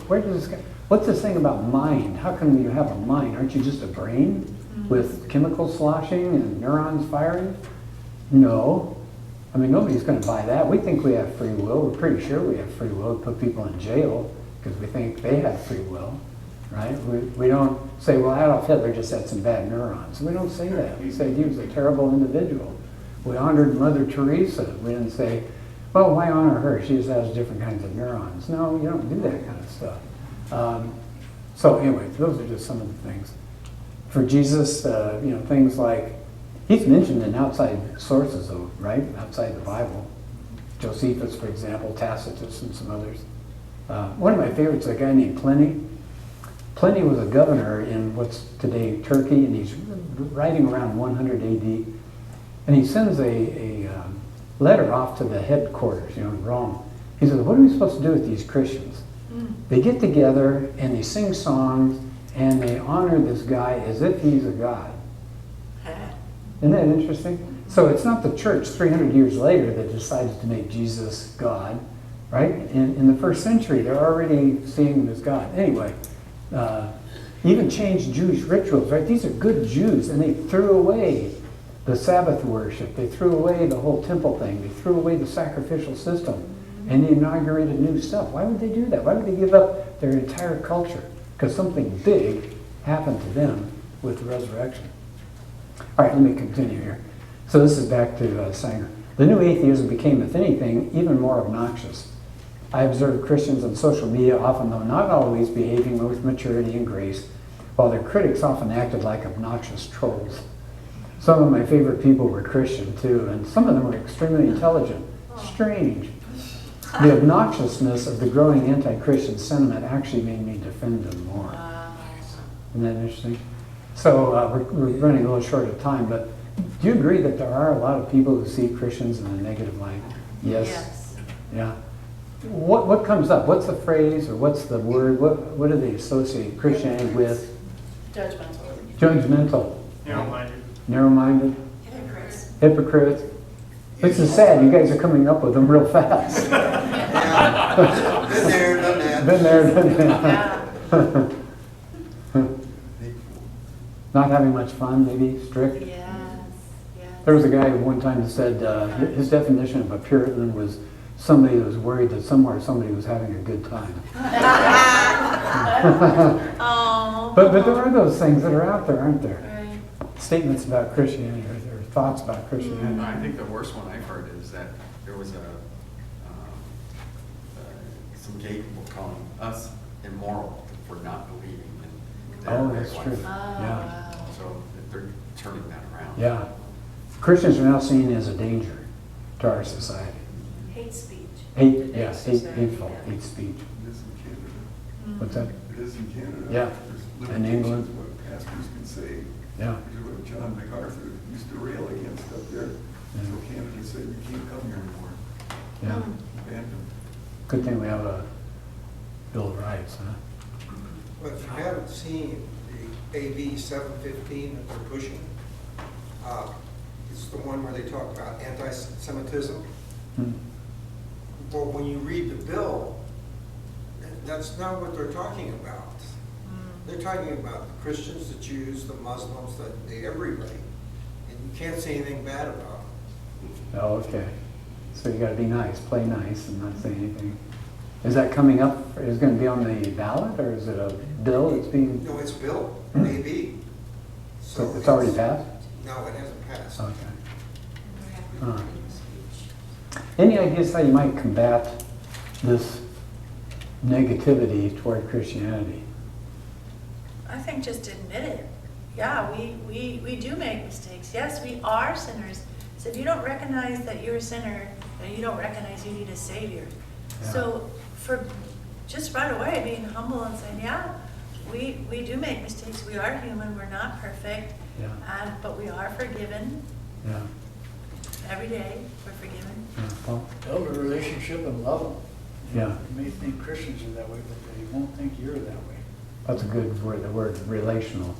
where does this go? What's this thing about mind? How can you have a mind? Aren't you just a brain with chemical sloshing and neurons firing? No. I mean, nobody's going to buy that. We think we have free will. We're pretty sure we have free will. We put people in jail because we think they have free will, right? We don't say, well, Adolf Hitler just had some bad neurons. We don't say that. We say he was a terrible individual. We honored Mother Teresa. We didn't say, well, why honor her? She just has different kinds of neurons. No, you don't do that kind of stuff. So anyway, those are just some of the things. For Jesus, things like, he's mentioned in outside sources, though, right? Outside the Bible. Josephus, for example, Tacitus, and some others. One of my favorites is a guy named Pliny. Pliny was a governor in what's today Turkey, and he's writing around 100 AD. And he sends a letter off to the headquarters, in Rome. He says, what are we supposed to do with these Christians? They get together and they sing songs and they honor this guy as if he's a god. Isn't that interesting? So it's not the church 300 years later that decided to make Jesus God, right? In the first century, they're already seeing him as God. Anyway, even changed Jewish rituals, right? These are good Jews, and they threw away the Sabbath worship. They threw away the whole temple thing. They threw away the sacrificial system. And they inaugurated new stuff. Why would they do that? Why would they give up their entire culture? Because something big happened to them with the resurrection. All right, let me continue here. So this is back to Sanger. The new atheism became, if anything, even more obnoxious. I observe Christians on social media, often though not always, behaving with maturity and grace, while their critics often acted like obnoxious trolls. Some of my favorite people were Christian, too, and some of them were extremely intelligent. Strange. The obnoxiousness of the growing anti-Christian sentiment actually made me defend them more. Isn't that interesting? So we're running a little short of time, but do you agree that there are a lot of people who see Christians in a negative light? Yes. Yeah. What comes up? What's the phrase or what's the word? What do they associate Christianity with? Judgmental. Narrow-minded. Narrow-minded. Hypocrites. Hypocrites. This is sad. You guys are coming up with them real fast. Yeah. Been there, done that. Been there, done that. Not having much fun, maybe strict. Yes. There was a guy one time that said his definition of a Puritan was somebody was worried that somewhere somebody was having a good time. Oh. But there are those things that are out there, aren't there? Right. Statements about Christianity, or thoughts about Christianity. I think the worst one I've heard is that there was some gay people calling us immoral for not believing in their Oh, way that's of life. true. Oh, Yeah. wow. So they're turning that around. Yeah. Christians are now seen as a danger to our society. Hate speech. Hateful, hate speech. It is in Canada. What's that? It is in Canada. Yeah. There's In England. limitations what pastors can say. Yeah. Which is what John MacArthur used to rail against up there. So Canada said, you can't come here anymore. Yeah. Abandoned. Good thing we have a Bill of Rights, huh? But if you haven't seen the AB 715 that they're pushing, it's the one where they talk about anti-Semitism. Hmm. Well, when you read the bill, that's not what they're talking about. They're talking about the Christians, the Jews, the Muslims, everybody. And you can't say anything bad about them. Oh, okay. So you gotta be nice, play nice and not say anything. Is that coming up, is it gonna be on the ballot, or is it a bill that's being, No, it's a bill, an AB. so it's already passed? No, it hasn't passed. Okay. Huh. Any ideas how you might combat this negativity toward Christianity? I think just admit it. Yeah, we do make mistakes. Yes, we are sinners. So if you don't recognize that you're a sinner, then you don't recognize you need a Savior. Yeah. So for just right away being humble and saying, yeah, we do make mistakes. We are human. We're not perfect. Yeah. But we are forgiven. Yeah. Every day we're forgiven. Yeah. Paul? Build a relationship and love them. Yeah. You may think Christians are that way, but they won't think you're that way. That's a good word, the word relational.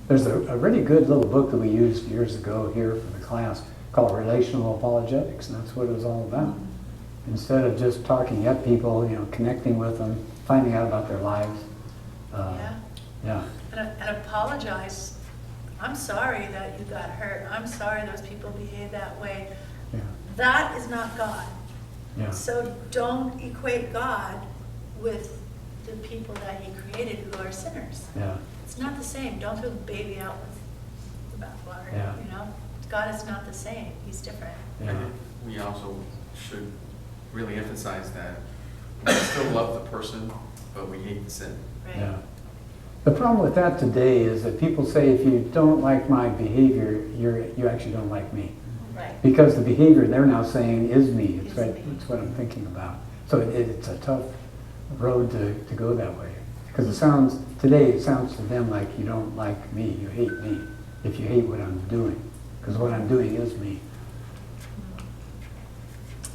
There's a really good little book that we used years ago here for the class called Relational Apologetics, and that's what it was all about. Instead of just talking at people, connecting with them, finding out about their lives. Yeah. And apologize. I'm sorry that you got hurt. I'm sorry those people behaved that way. Yeah. That is not God. Yeah. So don't equate God with the people that he created who are sinners. Yeah. It's not the same. Don't throw the baby out with the bathwater. Yeah. God is not the same. He's different. Yeah. We also should really emphasize that we still love the person, but we hate the sin. Right. Yeah. The problem with that today is that people say, if you don't like my behavior, you actually don't like me. Right. Because the behavior they're now saying is me. It's Is right. me. It's what I'm thinking about. So it's a tough road to go that way. Because it sounds to them like you don't like me, you hate me. If you hate what I'm doing, because what I'm doing is me.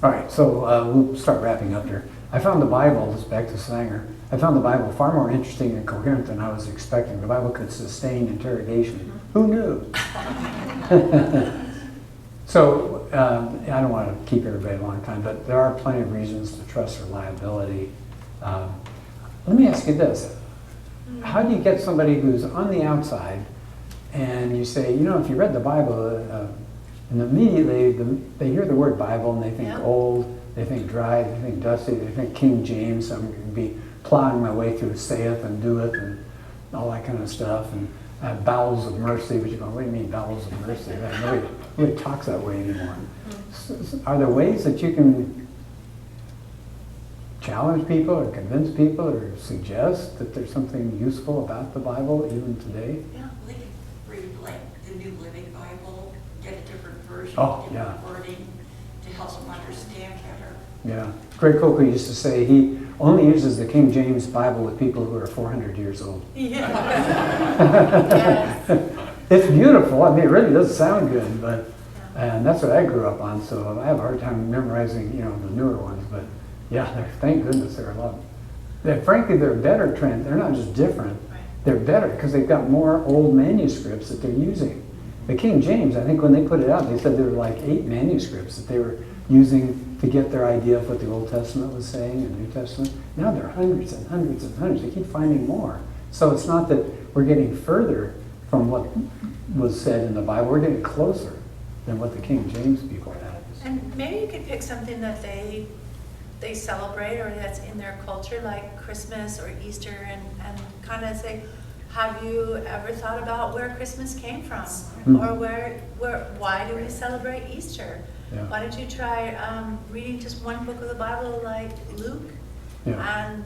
All right, so we'll start wrapping up here. I found the Bible, this back to Sanger, I found the Bible far more interesting and coherent than I was expecting. The Bible could sustain interrogation. Who knew? So, I don't want to keep everybody a long time, but there are plenty of reasons to trust reliability. Let me ask you this. How do you get somebody who's on the outside and you say, if you read the Bible, and immediately they hear the word Bible and they think old, they think dry, they think dusty, they think King James, I'm going to be plowing my way through saith and doeth and all that kind of stuff, and bowels of mercy, but you go, what do you mean bowels of mercy? Nobody talks that way anymore. Are there ways that you can challenge people or convince people or suggest that there's something useful about the Bible even today? Yeah, they can read like the New Living Bible, get a different version, Oh, different wording to help them understand better. Yeah. Greg Coker used to say he only uses the King James Bible with people who are 400 years old. Yeah. It's beautiful. I mean, it really does sound good, and that's what I grew up on, so I have a hard time memorizing, the newer ones, but yeah, thank goodness there are a lot. Frankly, they're better they're not just different, they're better because they've got more old manuscripts that they're using. The King James, I think when they put it out, they said there were like 8 manuscripts that they were using to get their idea of what the Old Testament was saying and New Testament. Now there are hundreds and hundreds and hundreds. They keep finding more. So it's not that we're getting further from what was said in the Bible. We're getting closer than what the King James people had. And maybe you could pick something that they they celebrate or that's in their culture, like Christmas or Easter, and kind of say, have you ever thought about where Christmas came from? Or why do we celebrate Easter? Yeah. Why don't you try reading just one book of the Bible like Luke and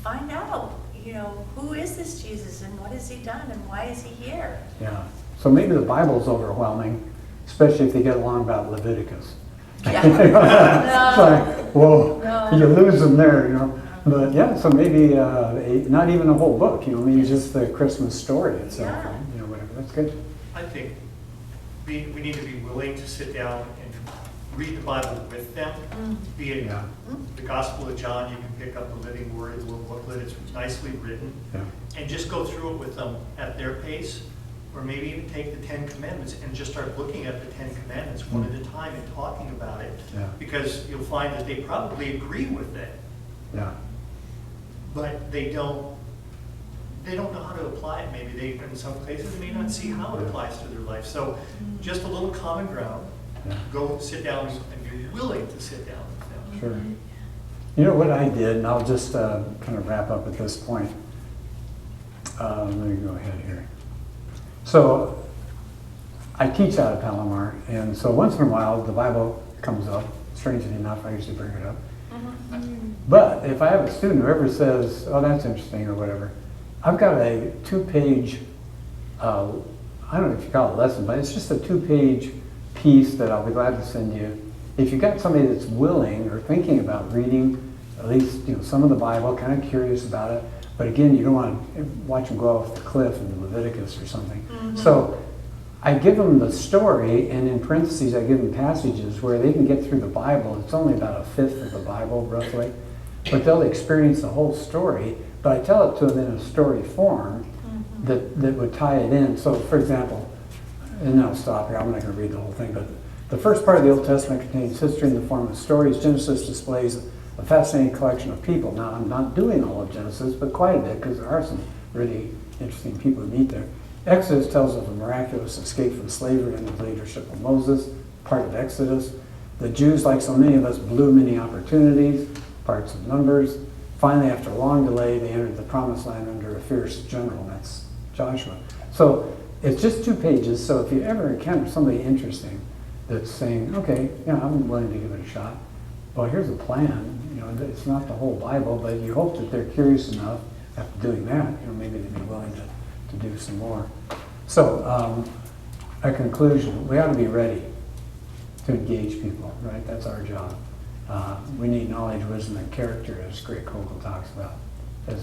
find out, you know, who is this Jesus and what has he done and why is he here? Yeah. So maybe the Bible's overwhelming, especially if they get along about Leviticus. Yeah. It's like, whoa, No. you lose them there, you know. But yeah, so maybe not even a whole book, you know, maybe just the Christmas story itself, Yeah. you know, whatever. That's good. I think we need to be willing to sit down and read the Bible with them, be it Yeah. the Gospel of John. You can pick up the Living Word, the little booklet, it's nicely written, Yeah. and just go through it with them at their pace, or maybe even take the 10 Commandments and just start looking at the 10 Commandments one at a time and talking about it, Yeah. because you'll find that they probably agree with it, Yeah. but they don't know how to apply it. Maybe they, in some places, may not see how it applies to their life. So just a little common ground. Yeah. Go sit down and be willing to sit down with them. Sure. You know what I did, and I'll just kind of wrap up at this point. Let me go ahead here. So I teach out of Palomar, and so once in a while the Bible comes up. Strangely enough, I usually bring it up. But if I have a student who ever says, oh, that's interesting or whatever, I've got a 2-page, I don't know if you call it a lesson, but it's just a 2-page piece that I'll be glad to send you. If you've got somebody that's willing or thinking about reading at least, you know, some of the Bible, kind of curious about it, but again, you don't want to watch them go off the cliff in Leviticus or something. So I give them the story, and in parentheses I give them passages where they can get through the Bible. It's only about a fifth of the Bible, roughly, but they'll experience the whole story. But I tell it to them in a story form that would tie it in. So, for example, and then I'll stop here. I'm not going to read the whole thing, but the first part of the Old Testament contains history in the form of stories. Genesis displays a fascinating collection of people. Now, I'm not doing all of Genesis, but quite a bit, because there are some really interesting people to meet there. Exodus tells of a miraculous escape from slavery under the leadership of Moses, part of Exodus. The Jews, like so many of us, blew many opportunities, parts of Numbers. Finally, after a long delay, they entered the promised land under a fierce general, that's Joshua. So it's just 2 pages, so if you ever encounter somebody interesting that's saying, okay, yeah, I'm willing to give it a shot. Well, here's a plan. You know, it's not the whole Bible, but you hope that they're curious enough after doing that, you know, maybe they'd be willing to do some more. So, a conclusion, we ought to be ready to engage people, right? That's our job. We need knowledge, wisdom, and character, as Greg Kokel talks about. As